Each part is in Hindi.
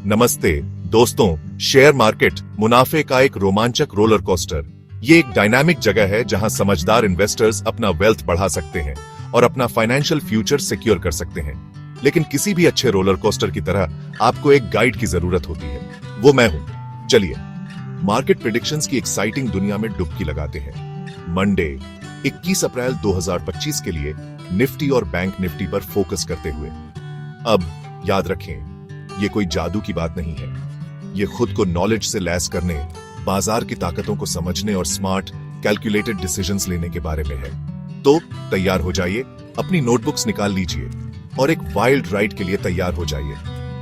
नमस्ते दोस्तों, शेयर मार्केट मुनाफे का एक रोमांचक रोलर कोस्टर। ये एक डायनामिक जगह है जहां समझदार इन्वेस्टर्स अपना वेल्थ बढ़ा सकते हैं और अपना फाइनेंशियल फ्यूचर सिक्योर कर सकते हैं। लेकिन किसी भी अच्छे रोलर कोस्टर की तरह आपको एक गाइड की जरूरत होती है, वो मैं हूं। चलिए मार्केट प्रेडिक्शंस की एक्साइटिंग दुनिया में डुबकी लगाते हैं। मंडे 21 अप्रैल 2025 के लिए निफ्टी और बैंक निफ्टी पर फोकस करते हुए। अब याद रखें, ये कोई जादू की बात नहीं है। ये खुद को नॉलेज से लैस करने, बाजार की ताकतों को समझने और स्मार्ट कैलकुलेटेड डिसीजंस लेने के बारे में है। तो तैयार हो जाइए, अपनी नोटबुक्स निकाल लीजिए और एक वाइल्ड राइड के लिए तैयार हो जाइए।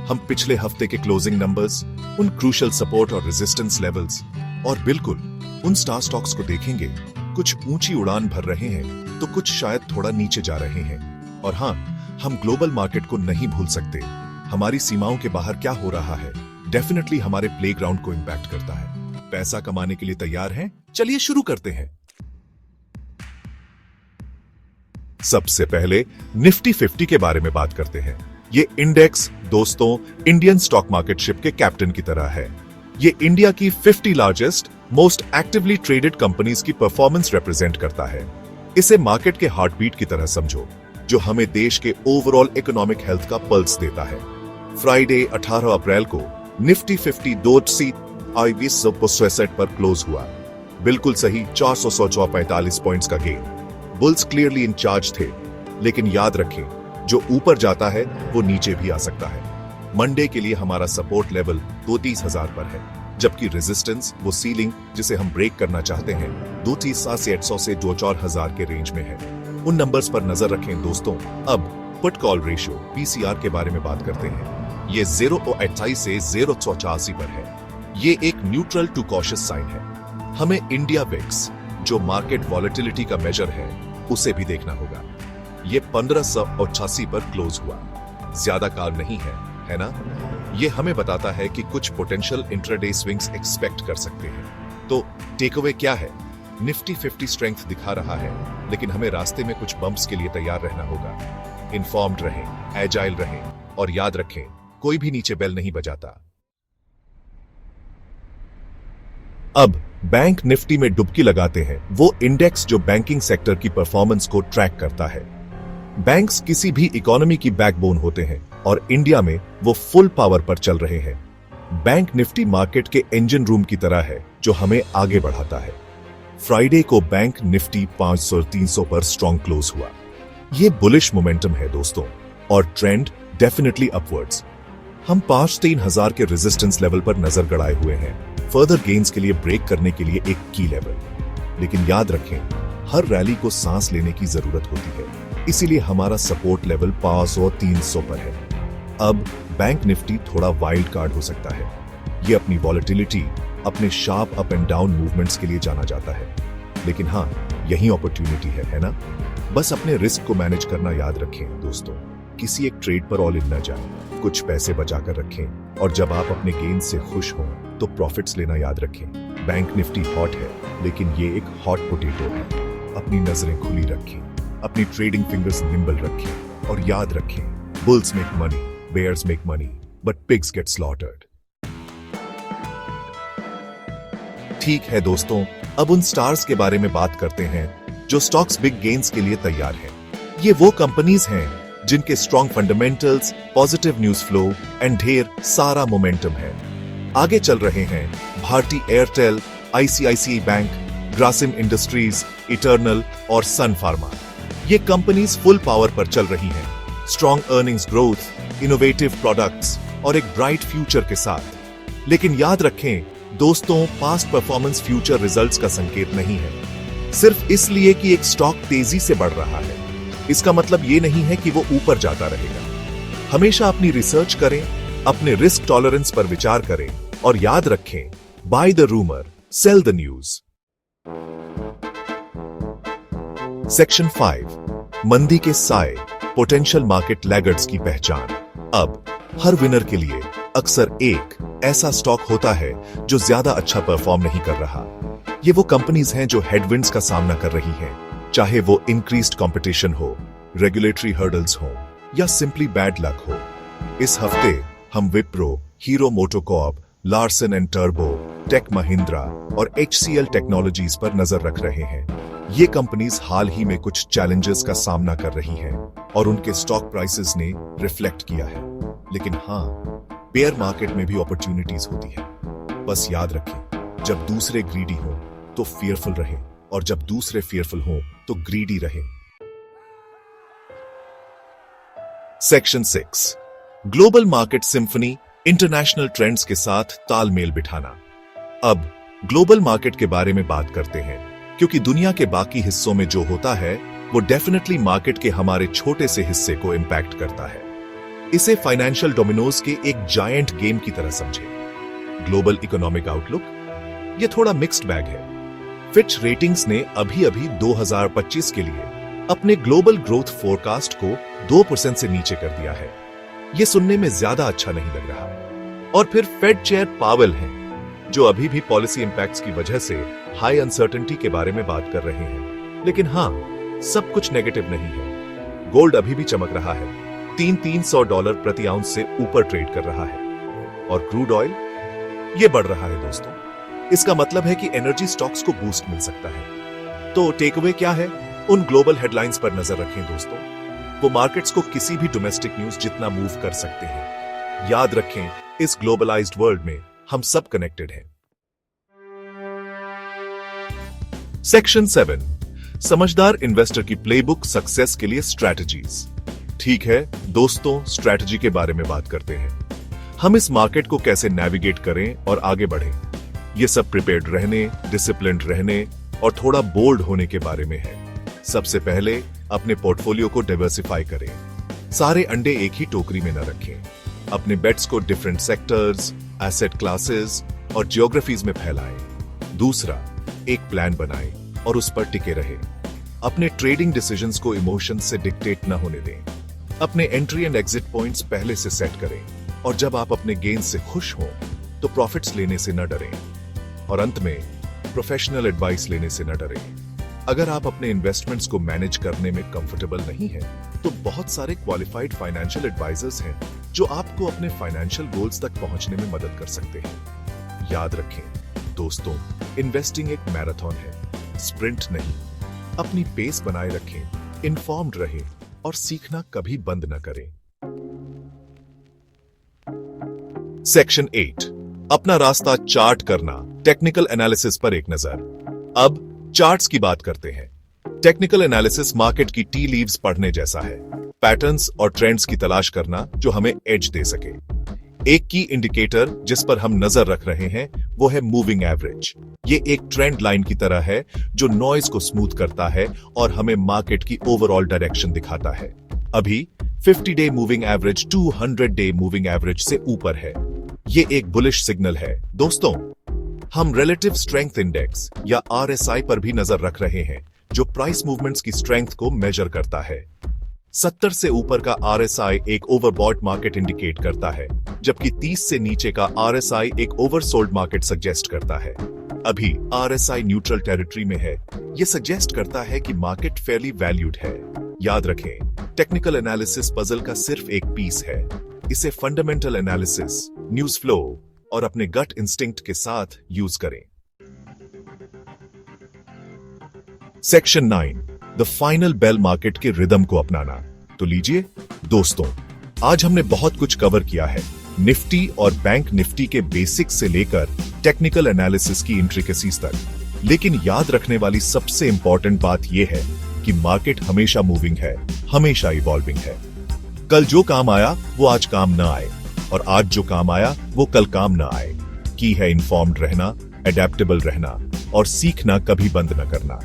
हम पिछले हफ्ते के क्लोजिंग नंबर्स, उन क्रूशियल सपोर्ट और रेजिस्टेंस लेवल्स और बिल्कुल उन स्टार स्टॉक्स को देखेंगे। कुछ ऊंची उड़ान भर रहे हैं तो कुछ शायद थोड़ा नीचे जा रहे हैं। और हाँ, हम ग्लोबल मार्केट को नहीं भूल सकते। हमारी सीमाओं के बाहर क्या हो रहा है डेफिनेटली हमारे प्लेग्राउंड को इंपैक्ट करता है। पैसा कमाने के लिए तैयार हैं? चलिए शुरू करते हैं। सबसे पहले निफ्टी 50 के बारे में बात करते हैं। ये इंडेक्स दोस्तों इंडियन स्टॉक मार्केट शिप के कैप्टन की तरह है। ये इंडिया की 50 largest most actively traded companies की परफॉर्मेंस रिप्रेजेंट करता है। इसे मार्केट के हार्टबीट की तरह समझो, जो हमें देश के ओवरऑल इकोनॉमिक हेल्थ का पल्स देता है। फ्राइडे 18 अप्रैल को निफ्टी 50 2,665 पर क्लोज हुआ। बिल्कुल सही 445 पॉइंट्स का gain. Bulls clearly in charge थे, लेकिन याद रखें, जो ऊपर जाता है वो नीचे भी आ सकता है। मंडे के लिए हमारा सपोर्ट लेवल 32,000 पर है, जबकि रेजिस्टेंस वो सीलिंग जिसे हम ब्रेक करना चाहते हैं 32,800 से 24,000 के रेंज में है। उन नंबर्स पर नजर रखें दोस्तों। अब पुट कॉल रेशियो पीसीआर के बारे में बात करते हैं। ये 0.28 से 0.84 पर है। ये एक न्यूट्रल टू कॉशियस साइन है। हमें इंडिया विक्स, जो मार्केट वॉलेटिलिटी का मेजर है, उसे भी देखना होगा। ये 1588 पर क्लोज हुआ। ज्यादा काल नहीं है ना? ये हमें बताता है कि कुछ पोटेंशियल इंट्राडे स्विंग्स एक्सपेक्ट कर सकते हैं। तो टेक अवे क्या है? निफ्टी 50 स्ट्रेंथ दिखा रहा है, लेकिन हमें रास्ते में कुछ बम्प्स के लिए तैयार रहना होगा। इन्फॉर्म्ड रहें, एजाइल रहें और याद रखें, कोई भी नीचे बेल नहीं बजाता। अब बैंक निफ्टी में डुबकी लगाते हैं, वो इंडेक्स जो बैंकिंग सेक्टर की परफॉर्मेंस को ट्रैक करता है। बैंक्स किसी भी इकोनॉमी की बैकबोन होते हैं और इंडिया में वो फुल पावर पर चल रहे हैं। बैंक निफ्टी मार्केट के इंजन रूम की तरह है, जो हमें आगे बढ़ाता है। फ्राइडे को बैंक निफ्टी 500-300 पर स्ट्रॉन्ग क्लोज हुआ। ये बुलिश मोमेंटम है दोस्तों, और ट्रेंड डेफिनेटली अपवर्ड्स। हम 5-3,000 के रेजिस्टेंस लेवल पर नजर गड़ाए हुए हैं, फर्दर गेन्स के लिए ब्रेक करने के लिए एक की लेवल। लेकिन याद रखें, हर रैली को सांस लेने की जरूरत होती है, इसीलिए हमारा सपोर्ट लेवल 500-300 पर है। अब बैंक निफ्टी थोड़ा वाइल्ड कार्ड हो सकता है। ये अपनी वॉलेटिलिटी, अपने sharp up and down movements के लिए जाना जाता है। लेकिन हाँ, यही अपॉर्चुनिटी है ना? बस अपने रिस्क को मैनेज करना याद रखें दोस्तों। किसी एक ट्रेड पर ऑल इन न जाएं, कुछ पैसे बचाकर रखें और जब आप अपने गेन से खुश हों तो प्रॉफिट्स लेना याद रखें। बैंक निफ्टी हॉट है, लेकिन ये एक हॉट पोटैटो है। अपनी नजरें खुली रखें, अपनी ट्रेडिंग फिंगर्स निम्बल रखें और याद रखें, bulls make money, bears make money, but pigs get slaughtered. ठीक है दोस्तों, अब उन स्टार्स के बारे में बात करते हैं जो स्टॉक्स बिग गेन्स के लिए तैयार हैं। ये वो कंपनीज हैं जिनके strong fundamentals, positive news flow and ढेर सारा मोमेंटम है। आगे चल रहे हैं भारती एयरटेल, आईसीआईसीआई बैंक, ग्रासिम इंडस्ट्रीज, इटर्नल और सन फार्मा। ये कंपनीज फुल पावर पर चल रही हैं, strong earnings growth, innovative products और एक ब्राइट फ्यूचर के साथ। लेकिन याद रखें दोस्तों, पास्ट परफॉर्मेंस फ्यूचर रिजल्ट्स का संकेत नहीं है। सिर्फ इसलिए कि एक स्टॉक तेजी से बढ़ रहा है, इसका मतलब ये नहीं है कि वो ऊपर जाता रहेगा। हमेशा अपनी रिसर्च करें, अपने रिस्क टॉलरेंस पर विचार करें और याद रखें, buy the rumour, sell the news. Section 5, मंदी के साए, पोटेंशियल मार्केट लैगर्ड्स की पहचान। अब हर विनर के लिए अक्सर एक ऐसा स्टॉक होता है जो ज्यादा अच्छा परफॉर्म नहीं कर रहा। ये वो कंपनीज हैं जो हेडविंड्स का सामना कर रही हैं, चाहे वो इंक्रीज्ड कंपटीशन हो, रेगुलेटरी हर्डल्स हो या सिंपली बैड लक हो। इस हफ्ते हम विप्रो, हीरो मोटोकॉर्प, लार्सन एंड टर्बो, टेक महिंद्रा और HCL टेक्नोलॉजीज पर नजर रख रहे हैं। ये कंपनीज हाल ही में कुछ चैलेंजेस का सामना कर रही हैं और उनके स्टॉक प्राइसेस ने रिफ्लेक्ट किया है। लेकिन हाँ, बेयर मार्केट में भी अपॉर्चुनिटीज होती है। बस याद रखें, जब दूसरे ग्रीडी हो तो फियरफुल रहे और जब दूसरे फियरफुल हो तो ग्रीडी रहे। Section 6, global market symphony, international trends के साथ तालमेल बिठाना। अब ग्लोबल मार्केट के बारे में बात करते हैं, क्योंकि दुनिया के बाकी हिस्सों में जो होता है वो डेफिनेटली मार्केट के हमारे छोटे से हिस्से को इंपैक्ट करता है। इसे फाइनेंशियल डोमिनोज के एक जायंट गेम की तरह समझें। ग्लोबल इकोनॉमिक आउटलुक, ये थोड़ा मिक्स्ड बैग है। फिच रेटिंग्स ने अभी 2025 के लिए अपने ग्लोबल ग्रोथ फोरकास्ट को 2% से नीचे कर दिया है। ये सुनने में ज्यादा अच्छा नहीं लग रहा। और फिर फेड चेयर पावेल हैं, जो अभी भी पॉलिसी इंपैक्ट्स की वजह से हाई अनसर्टेनिटी के बारे में बात कर रहे हैं। लेकिन हाँ, सब कुछ नेगेटिव नहीं है। गोल्ड अभी भी चमक रहा है, $300 प्रति आउंस से ऊपर ट्रेड कर रहा है। और क्रूड ऑयल ये बढ़ रहा है दोस्तों। इसका मतलब है कि एनर्जी स्टॉक्स को बूस्ट मिल सकता है। तो टेकअवे क्या है? उन ग्लोबल हेडलाइंस पर नजर रखें दोस्तों। वो मार्केट्स को किसी भी डोमेस्टिक न्यूज जितना मूव कर सकते हैं। याद रखें, इस ग्लोबलाइज्ड वर्ल्ड में हम सब कनेक्टेड हैं। सेक्शन 7, समझदार इन्वेस्टर की प्लेबुक सक्सेस के लिए स्ट्रैटेजीज। ठीक है दोस्तों, स्ट्रैटेजी के बारे में बात करते हैं। हम इस मार्केट को कैसे नेविगेट करें और आगे बढ़ें। ये सब प्रिपेयर्ड रहने, डिसिप्लिन्ड रहने और थोड़ा बोल्ड होने के बारे में है। सबसे पहले अपने पोर्टफोलियो को डाइवर्सिफाई करें। सारे अंडे एक ही टोकरी में न रखें। अपने बेट्स को डिफरेंट सेक्टर्स, एसेट क्लासेस और जियोग्राफीज में फैलाएं। दूसरा, एक प्लान बनाएं और उस पर टिके रहें। अपने ट्रेडिंग डिसीजंस को इमोशन से डिक्टेट न होने दें। अपने एंट्री एंड एग्जिट पॉइंट्स पहले से सेट करें और जब आप अपने गेन से खुश हों तो प्रॉफिट्स लेने से न डरें। और अंत में, प्रोफेशनल एडवाइस लेने से न डरें। अगर आप अपने इन्वेस्टमेंट्स को मैनेज करने में कंफर्टेबल नहीं हैं, तो बहुत सारे क्वालिफाइड फाइनेंशियल एडवाइजर्स हैं जो आपको अपने फाइनेंशियल गोल्स तक पहुंचने में मदद कर सकते हैं। याद रखें दोस्तों, इन्वेस्टिंग एक मैराथन है, स्प्रिंट नहीं। अपनी पेस बनाए रखें, इन्फॉर्म्ड रहें और सीखना कभी बंद न करें। सेक्शन 8, अपना रास्ता चार्ट करना, टेक्निकल एनालिसिस पर एक नजर। अब चार्ट्स की बात करते हैं। टेक्निकल एनालिसिस मार्केट की टी लीव्स पढ़ने जैसा है। पैटर्न्स और ट्रेंड्स की तलाश करना जो हमें एज दे सके। एक की इंडिकेटर जिस पर हम नजर रख रहे हैं वो है मूविंग एवरेज। ये एक ट्रेंड लाइन की तरह है जो नॉइज को स्मूथ करता है और हमें मार्केट की ओवरऑल डायरेक्शन दिखाता है। अभी 50 day moving average 200 day moving average से ऊपर है। ये एक बुलिश सिग्नल है दोस्तों। हम रिलेटिव स्ट्रेंथ इंडेक्स या RSI पर भी नजर रख रहे हैं, जो प्राइस मूवमेंट्स की स्ट्रेंथ को मेजर करता है। 70 से ऊपर का RSI एक ओवरबॉट मार्केट इंडिकेट करता है, जबकि 30 से नीचे का RSI एक ओवरसोल्ड मार्केट सजेस्ट करता है। अभी RSI न्यूट्रल टेरिटरी में है। यह सजेस्ट करता है कि मार्केट फेयरली वैल्यूड है। याद रखें, टेक्निकल एनालिसिस पजल का सिर्फ एक पीस है। इसे फंडामेंटल एनालिसिस, न्यूज फ्लो और अपने गट इंस्टिंक्ट के साथ यूज करें। Section 9, the final bell market के रिदम को अपनाना। तो लीजिए दोस्तों, आज हमने बहुत कुछ कवर किया है। निफ्टी और बैंक निफ्टी के बेसिक्स से लेकर टेक्निकल एनालिसिस की इंट्रिकेसीज तक। लेकिन याद रखने वाली सबसे इंपॉर्टेंट बात यह है कि मार्केट हमेशा मूविंग है, हमेशा इवॉल्विंग है। कल जो काम आया वो आज काम न आए, और आज जो काम आया वो कल काम न आए। की है इन्फॉर्म्ड रहना, एडेप्टेबल रहना और सीखना कभी बंद न करना।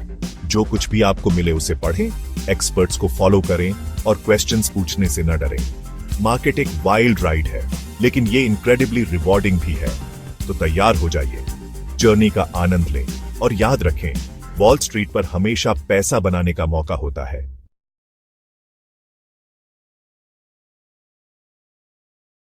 जो कुछ भी आपको मिले उसे पढ़ें, एक्सपर्ट्स को फॉलो करें और क्वेश्चंस पूछने से न डरें। मार्केट एक वाइल्ड राइड है, लेकिन ये इनक्रेडिबली रिवॉर्डिंग भी है। तो तैयार हो जाइए, जर्नी का आनंद लें और याद रखें, वॉल स्ट्रीट पर हमेशा पैसा बनाने का मौका होता है,